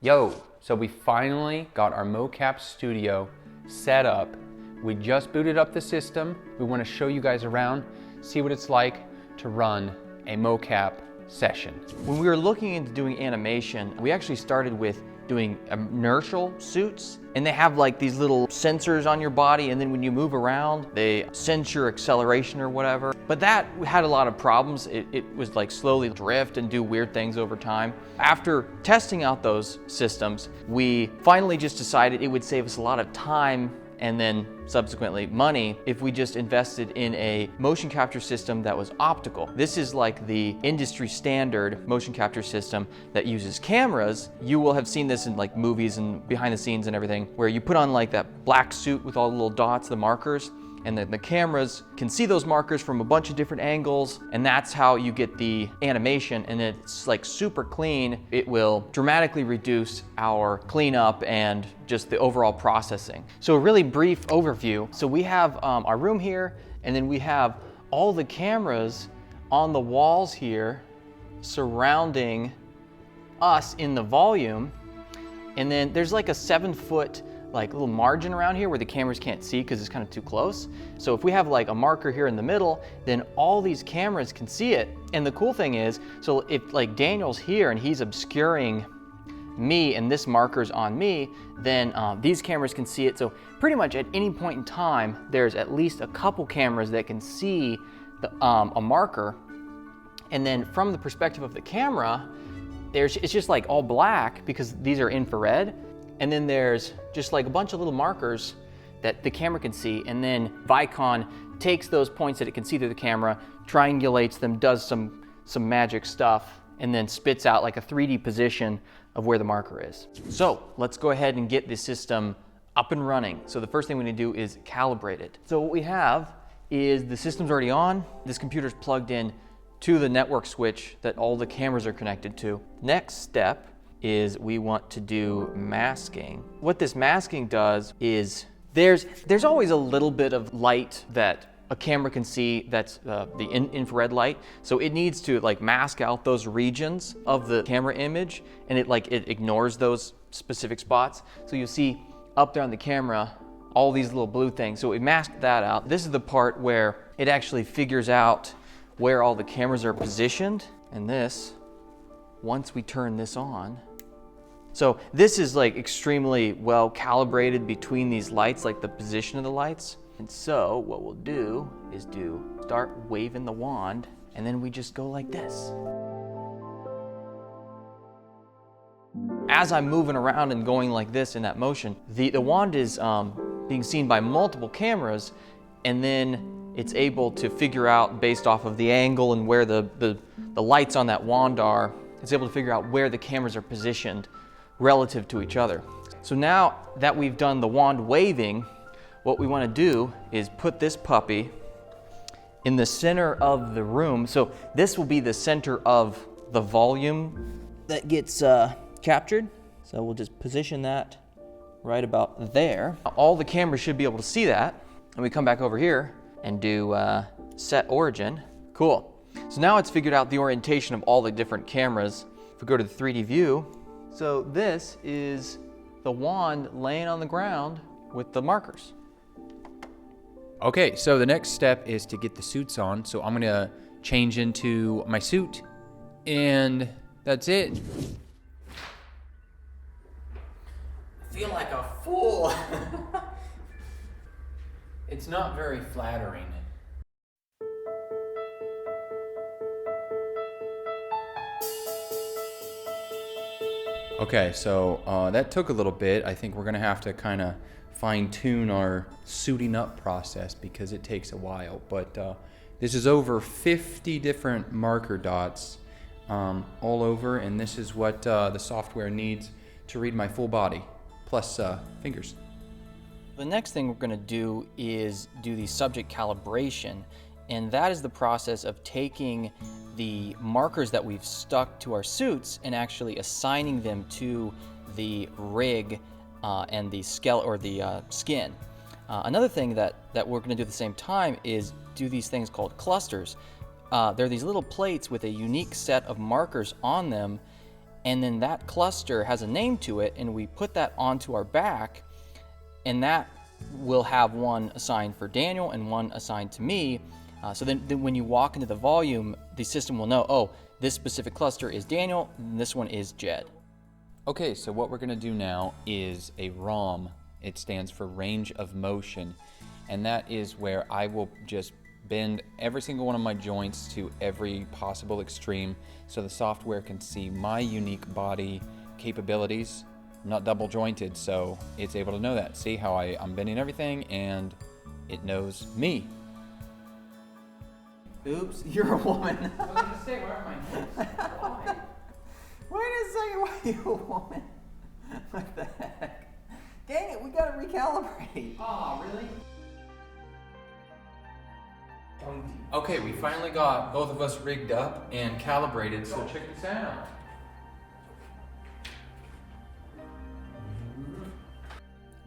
Yo, so we finally got our Mocap studio set up. We just booted up the system. We want to show you guys around, see what it's like to run a Mocap session. When we were looking into doing animation, we actually started with doing inertial suits, and they have like these little sensors on your body, and then when you move around, they sense your acceleration or whatever. But that had a lot of problems. It was like slowly drift and do weird things over time. After testing out those systems, we finally just decided it would save us a lot of time and then subsequently money if we just invested in a motion capture system that was optical. This is like the industry standard motion capture system that uses cameras. You will have seen this in like movies and behind the scenes and everything, where you put on like that black suit with all the little dots, the markers, and then the cameras can see those markers from a bunch of different angles, and that's how you get the animation, and it's like super clean. It will dramatically reduce our cleanup and just the overall processing. So a really brief overview. So we have our room here, and then we have all the cameras on the walls here surrounding us in the volume, and then there's like a 7-foot like little margin around here where the cameras can't see because it's kind of too close. So if we have like a marker here in the middle, then all these cameras can see it. And the cool thing is, so if like Daniel's here and he's obscuring me and this marker's on me, then these cameras can see it. So pretty much at any point in time, there's at least a couple cameras that can see a marker. And then from the perspective of the camera, it's just like all black because these are infrared. And then there's just like a bunch of little markers that the camera can see, and then Vicon takes those points that it can see through the camera, triangulates them, does some magic stuff, and then spits out like a 3D position of where the marker is. So let's go ahead and get the system up and running. So the first thing we need to do is calibrate it. So what we have is the system's already on. This computer's plugged in to the network switch that all the cameras are connected to. Next step is we want to do masking. What this masking does is there's always a little bit of light that a camera can see that's the infrared light. So it needs to like mask out those regions of the camera image, and it ignores those specific spots. So you see up there on the camera all these little blue things. So we masked that out. This is the part where it actually figures out where all the cameras are positioned. And this, once we turn this on, so this is like extremely well calibrated between these lights, like the position of the lights. And so what we'll do is start waving the wand, and then we just go like this. As I'm moving around and going like this in that motion, the wand is being seen by multiple cameras, and then it's able to figure out based off of the angle and where the lights on that wand are, it's able to figure out where the cameras are positioned relative to each other. So now that we've done the wand waving, what we want to do is put this puppy in the center of the room. So this will be the center of the volume that gets captured. So we'll just position that right about there. All the cameras should be able to see that. And we come back over here and do set origin. Cool. So now it's figured out the orientation of all the different cameras. If we go to the 3D view, so this is the wand laying on the ground with the markers. Okay, so the next step is to get the suits on. So I'm gonna change into my suit, and that's it. I feel like a fool. It's not very flattering. Okay, so that took a little bit. I think we're gonna have to kind of fine-tune our suiting up process because it takes a while. But this is over 50 different marker dots all over, and this is what the software needs to read my full body, plus fingers. The next thing we're gonna do is do the subject calibration. And that is the process of taking the markers that we've stuck to our suits and actually assigning them to the rig and the skeleton or the skin. Another thing that we're going to do at the same time is do these things called clusters. They're these little plates with a unique set of markers on them, and then that cluster has a name to it, and we put that onto our back, and that will have one assigned for Daniel and one assigned to me. So then when you walk into the volume, the system will know, oh, this specific cluster is Daniel, and this one is Jed. Okay, so what we're gonna do now is a ROM. It stands for range of motion, and that is where I will just bend every single one of my joints to every possible extreme so the software can see my unique body capabilities. I'm not double jointed, so it's able to know that. See how I'm bending everything and it knows me. Oops, you're a woman. I was gonna say, where are my hands? Why? Wait a second, why are you a woman? What the heck? Dang it, we gotta recalibrate. Oh, really? Okay, we finally got both of us rigged up and calibrated, so check this out.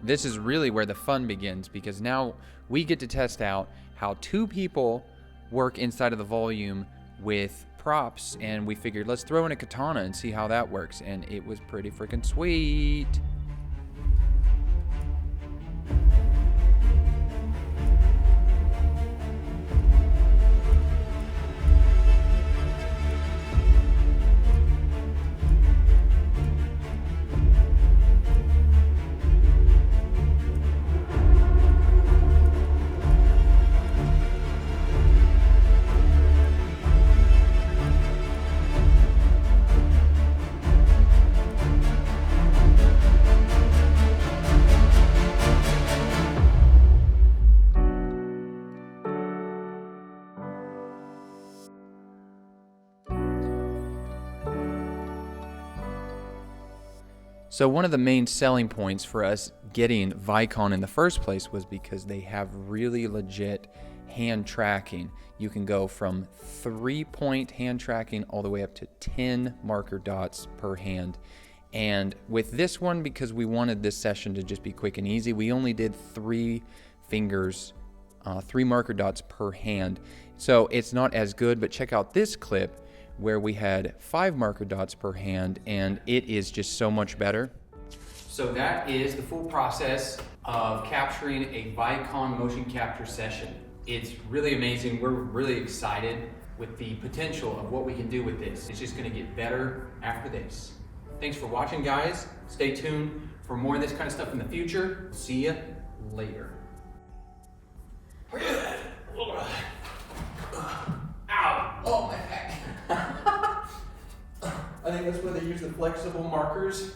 This is really where the fun begins, because now we get to test out how two people work inside of the volume with props, and we figured let's throw in a katana and see how that works, and it was pretty freaking sweet. So one of the main selling points for us getting Vicon in the first place was because they have really legit hand tracking. You can go from 3-point hand tracking all the way up to 10 marker dots per hand. And with this one, because we wanted this session to just be quick and easy, we only did 3 fingers, 3 marker dots per hand. So it's not as good, but check out this clip where we had 5 marker dots per hand, and it is just so much better. So that is the full process of capturing a Vicon motion capture session. It's really amazing. We're really excited with the potential of what we can do with this. It's just gonna get better after this. Thanks for watching, guys. Stay tuned for more of this kind of stuff in the future. See ya later. Ow! Oh, my back. I think that's where they use the flexible markers.